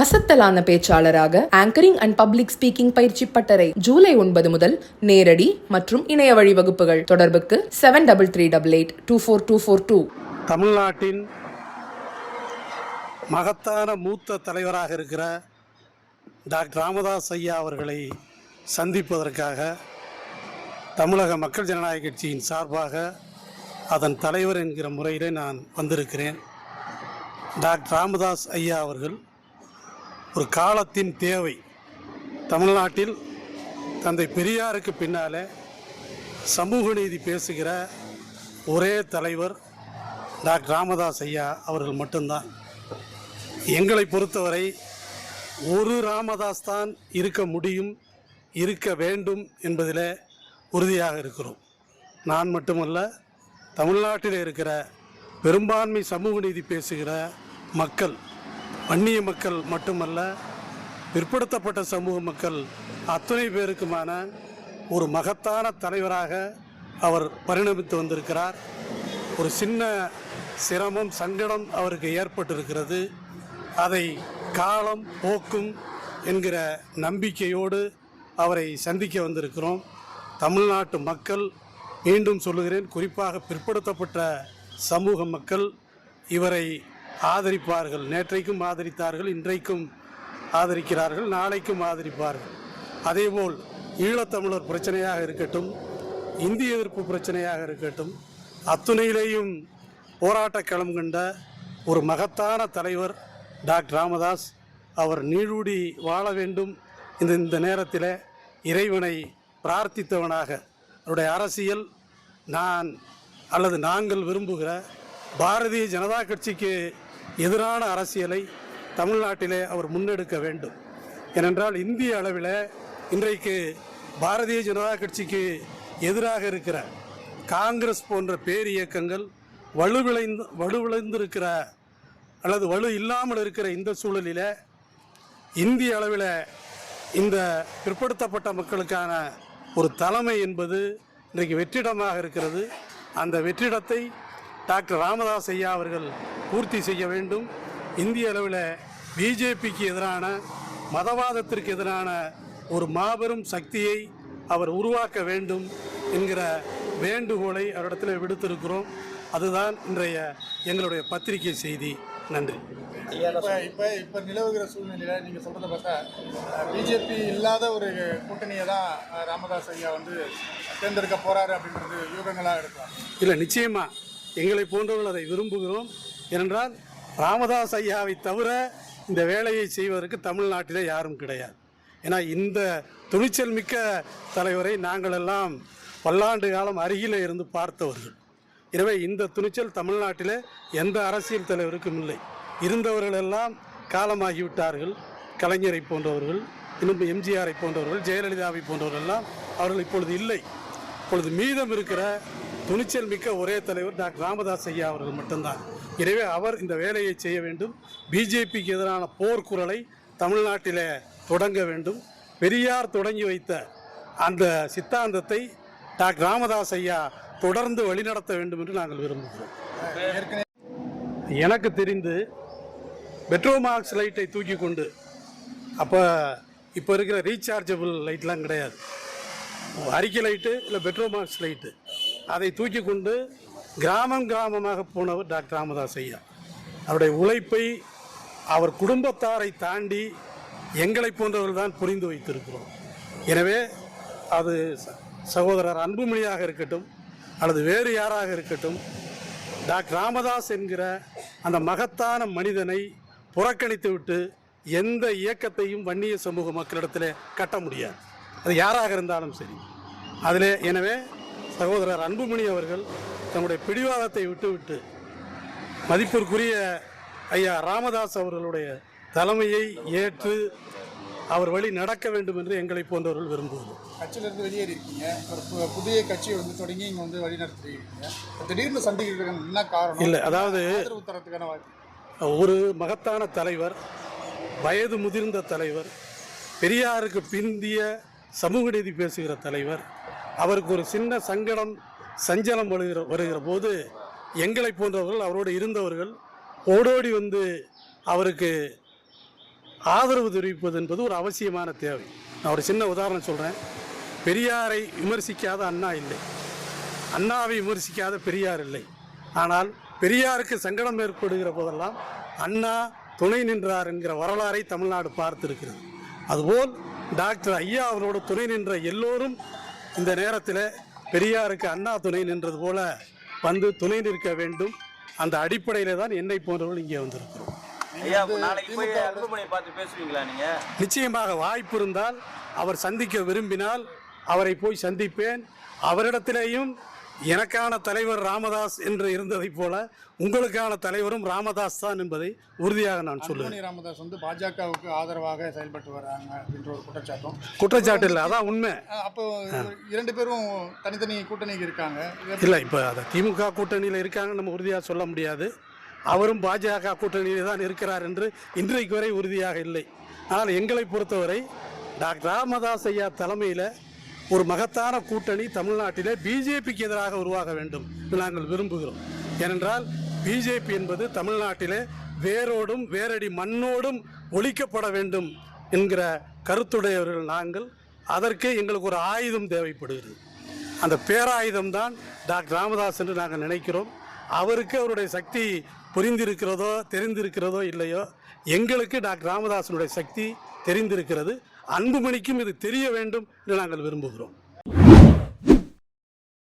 அசத்தலான பேச்சாளராக anchoring and public speaking பயிற்சி பட்டறை ஜூலை 9 முதல் நேரடி மற்றும் இணைய வழி வகுப்புகள். தொடர்புக்கு 7338824242. தமிழ்நாட்டின் மகத்தான மூத்த தலைவராக இருக்கிற டாக்டர் ராமதாஸ் ஐயா அவர்களை சந்திப்பதற்காக தமிழக மக்கள் ஜனநாயக கட்சியின் சார்பாக அதன் தலைவர் என்கிற முறையிலே நான் வந்திருக்கிறேன். டாக்டர் ராமதாஸ் ஐயா அவர்கள் ஒரு காலத்தின் தேவை. தமிழ்நாட்டில் தந்தை பெரியாருக்கு பின்னாலே சமூக நீதி பேசுகிற ஒரே தலைவர் டாக்டர் ராமதாஸ் ஐயா அவர்கள் மட்டும்தான். எங்களை பொறுத்தவரை ஒரு ராமதாஸ் தான் இருக்க முடியும், இருக்க வேண்டும் என்பதில் உறுதியாக இருக்கிறோம். நான் மட்டுமல்ல, தமிழ்நாட்டில் இருக்கிற பெரும்பான்மை சமூக நீதி பேசுகிற மக்கள், வன்னிய மக்கள் மட்டுமல்ல, பிற்படுத்தப்பட்ட சமூக மக்கள் அத்தனை பேருக்குமான ஒரு மகத்தான தலைவராக அவர் பரிணமித்து வந்திருக்கிறார். ஒரு சின்ன சிரமம், சங்கடம் அவருக்கு ஏற்பட்டிருக்கிறது. அதை காலம் போக்கும் என்கிற நம்பிக்கையோடு அவரை சந்திக்க வந்திருக்கிறோம். தமிழ்நாட்டு மக்கள், மீண்டும் சொல்லுகிறேன், குறிப்பாக பிற்படுத்தப்பட்ட சமூக மக்கள் இவரை ஆதரிப்பார்கள். நேற்றைக்கும் ஆதரித்தார்கள், இன்றைக்கும் ஆதரிக்கிறார்கள், நாளைக்கும் ஆதரிப்பார்கள். அதேபோல் ஈழத்தமிழர் பிரச்சனையாக இருக்கட்டும், இந்திய எதிர்ப்பு பிரச்சனையாக இருக்கட்டும், அத்துணையிலேயும் போராட்ட களம் கண்ட ஒரு மகத்தான தலைவர் டாக்டர் ராமதாஸ். அவர் நீடூடி வாழ வேண்டும். இந்த நேரத்தில் இறைவனை பிரார்த்தித்தவனாக அவருடைய அரசியல் நாங்கள் விரும்புகிற பாரதிய ஜனதா கட்சிக்கு எதிரான அரசியலை தமிழ்நாட்டிலே அவர் முன்னெடுக்க வேண்டும். ஏனென்றால் இந்திய அளவில் இன்றைக்கு பாரதிய ஜனதா கட்சிக்கு எதிராக இருக்கிற காங்கிரஸ் போன்ற பேர் இயக்கங்கள் வலுவிழந்திருக்கிற அல்லது வலு இல்லாமல் இருக்கிற இந்த சூழலில் இந்திய அளவில் இந்த பிற்படுத்தப்பட்ட மக்களுக்கான ஒரு தலைமை என்பது இன்றைக்கு வெற்றிடமாக இருக்கிறது. அந்த வெற்றிடத்தை டாக்டர் ராமதாஸ் ஐயா அவர்கள் பூர்த்தி செய்ய வேண்டும். இந்திய அளவில் பிஜேபிக்கு எதிரான, மதவாதத்திற்கு எதிரான ஒரு மாபெரும் சக்தியை அவர் உருவாக்க வேண்டும் என்கிற வேண்டுகோளை அவரிடத்தில் விடுத்திருக்கிறோம். அதுதான் இன்றைய எங்களுடைய பத்திரிகை செய்தி. நன்றி. இப்போ நிலவுகிற சூழ்நிலையில் நீங்கள் சொல்கிறத பார்த்தா பிஜேபி இல்லாத ஒரு கூட்டணியை தான் ராமதாஸ் ஐயா தேர்ந்தெடுக்க போகிறாரு அப்படின்றது யூகங்களாக இருக்கலாம். இல்லை, நிச்சயமாக எங்களை போன்றவர்கள் அதை விரும்புகிறோம். ஏனென்றால் ராமதாஸ் ஐயாவை தவிர இந்த வேலையை செய்வதற்கு தமிழ்நாட்டிலே யாரும் கிடையாது. ஏன்னா இந்த துணிச்சல் மிக்க தலைவரை நாங்கள் எல்லாம் பல்லாண்டு காலம் அருகிலே இருந்து பார்த்தவர்கள். எனவே இந்த துணிச்சல் தமிழ்நாட்டில் எந்த அரசியல் தலைவருக்கும் இல்லை. இருந்தவர்கள் எல்லாம் காலமாகிவிட்டார்கள். கலைஞரை போன்றவர்கள், இன்னும் எம்ஜிஆரை போன்றவர்கள், ஜெயலலிதாவை போன்றவர்கள் எல்லாம் அவர்கள் இப்பொழுது இல்லை. இப்பொழுது மீதம் இருக்கிற துணிச்சல் மிக்க ஒரே தலைவர் டாக்டர் ராமதாஸ் ஐயா அவர்கள் மட்டும்தான். எனவே அவர் இந்த வேலையை செய்ய வேண்டும். பிஜேபிக்கு எதிரான போர்க்குரலை தமிழ்நாட்டில் தொடங்க வேண்டும். பெரியார் தொடங்கி வைத்த அந்த சித்தாந்தத்தை டாக்டர் ராமதாஸ் ஐயா தொடர்ந்து வழிநடத்த வேண்டும் என்று நாங்கள் விரும்புகிறோம். எனக்கு தெரிந்து பெட்ரோமாக்ஸ் லைட்டை தூக்கி கொண்டு, இப்போ இருக்கிற ரீசார்ஜபிள் லைட்லாம் கிடையாது, அறிக்கை லைட்டு இல்லை பெட்ரோமாக்ஸ் லைட்டு, அதை தூக்கி கொண்டு கிராமமாக போனவர் டாக்டர் ராமதாஸ் ஐயா. அவருடைய உழைப்பை அவர் குடும்பத்தாரை தாண்டி எங்களை போன்றவர்கள் தான் புரிந்து வைத்திருக்கிறோம். எனவே அது சகோதரர் அன்புமணியாக இருக்கட்டும் அல்லது வேறு யாராக இருக்கட்டும், டாக்டர் ராமதாஸ் என்கிற அந்த மகத்தான மனிதனை புறக்கணித்து விட்டு எந்த இயக்கத்தையும் வன்னிய சமூக மக்களிடத்தில் கட்ட முடியாது, அது யாராக இருந்தாலும் சரி. எனவே சகோதரர் அன்புமணி அவர்கள் தன்னுடைய பிடிவாதத்தை விட்டுவிட்டு மதிப்பிற்குரிய ஐயா ராமதாஸ் அவர்களுடைய தலைமையை ஏற்று அவர் வழி நடக்க வேண்டும் என்று எங்களை போன்றவர்கள் விரும்புகிறோம். கட்சியிலிருந்து வெளியேறி இருக்கீங்க, ஒரு புதிய கட்சியை தொடங்கி இங்கே வழி நடத்திருக்கீங்க. திடீர்னு சந்திக்கிறதுக்கு என்ன காரணம்? இல்லை, அதாவது ஒரு மகத்தான தலைவர், வயது முதிர்ந்த தலைவர், பெரியாருக்கு பிந்திய சமூக நீதி பேசுகிற தலைவர், அவருக்கு ஒரு சின்ன சங்கடம், சஞ்சலம் வருகிற போது எங்களை போன்றவர்கள், அவரோடு இருந்தவர்கள் ஓடோடி அவருக்கு ஆதரவு தெரிவிப்பது என்பது ஒரு அவசியமான தேவை. நான் ஒரு சின்ன உதாரணம் சொல்கிறேன். பெரியாரை விமர்சிக்காத அண்ணா இல்லை, அண்ணாவை விமர்சிக்காத பெரியார் இல்லை. ஆனால் பெரியாருக்கு சங்கடம் ஏற்படுகிற போதெல்லாம் அண்ணா துணை நின்றார் என்கிற வரலாறை தமிழ்நாடு பார்த்திருக்கிறது. அதுபோல் டாக்டர் ஐயா அவரோடு துணை நின்ற எல்லோரும் இந்த நேரத்தில் பெரியாருக்கு அண்ணா துணை நின்றது போல வந்து துணை நிற்க வேண்டும். அந்த அடிப்படையில் தான் என்னை போன்றவர்கள் இங்கே வந்திருக்கிறோம். நிச்சயமாக வாய்ப்பு இருந்தால், அவர் சந்திக்க விரும்பினால் அவரை போய் சந்திப்பேன். அவரிடத்திலேயும் எனக்கான தலைவர் ராமதாஸ் என்று இருந்ததைப் போல உங்களுக்கான தலைவரும் ராமதாஸ் தான் என்பதை உறுதியாக நான் சொல்லுவேன். ராமதாஸ் வந்து பாஜகவுக்கு ஆதரவாக செயல்பட்டு வராங்க அப்படின்ற ஒரு குற்றச்சாட்டு இல்லை, அதான் உண்மை. அப்போ 2 பேரும் தனித்தனி கூட்டணிக்கு இருக்காங்க இல்லை. இப்போ அதை திமுக கூட்டணியில் இருக்காங்கன்னு நம்ம உறுதியாக சொல்ல முடியாது. அவரும் பாஜக கூட்டணியில் தான் இருக்கிறார் என்று இன்றைக்கு வரை உறுதியாக இல்லை. ஆனால் எங்களை பொறுத்தவரை டாக்டர் ராமதாஸ் ஐயா தலைமையில் ஒரு மகத்தான கூட்டணி தமிழ்நாட்டிலே பிஜேபிக்கு எதிராக உருவாக வேண்டும் என்று நாங்கள் விரும்புகிறோம். ஏனென்றால் பிஜேபி என்பது தமிழ்நாட்டிலே வேரோடும் வேரடி மண்ணோடும் ஒழிக்கப்பட வேண்டும் என்கிற கருத்துடையவர்கள் நாங்கள். அதற்கு எங்களுக்கு ஒரு ஆயுதம் தேவைப்படுகிறது. அந்த பேராயுதம் தான் டாக்டர் ராமதாஸ் என்று நாங்கள் நினைக்கிறோம். அவருக்கு அவருடைய சக்தி புரிந்திருக்கிறதோ தெரிந்திருக்கிறதோ இல்லையோ, எங்களுக்கு டாக்டர் ராமதாசனுடைய சக்தி தெரிந்திருக்கிறது. அன்புமணிக்கும் இது தெரிய வேண்டும் என்று நாங்கள் விரும்புகிறோம்.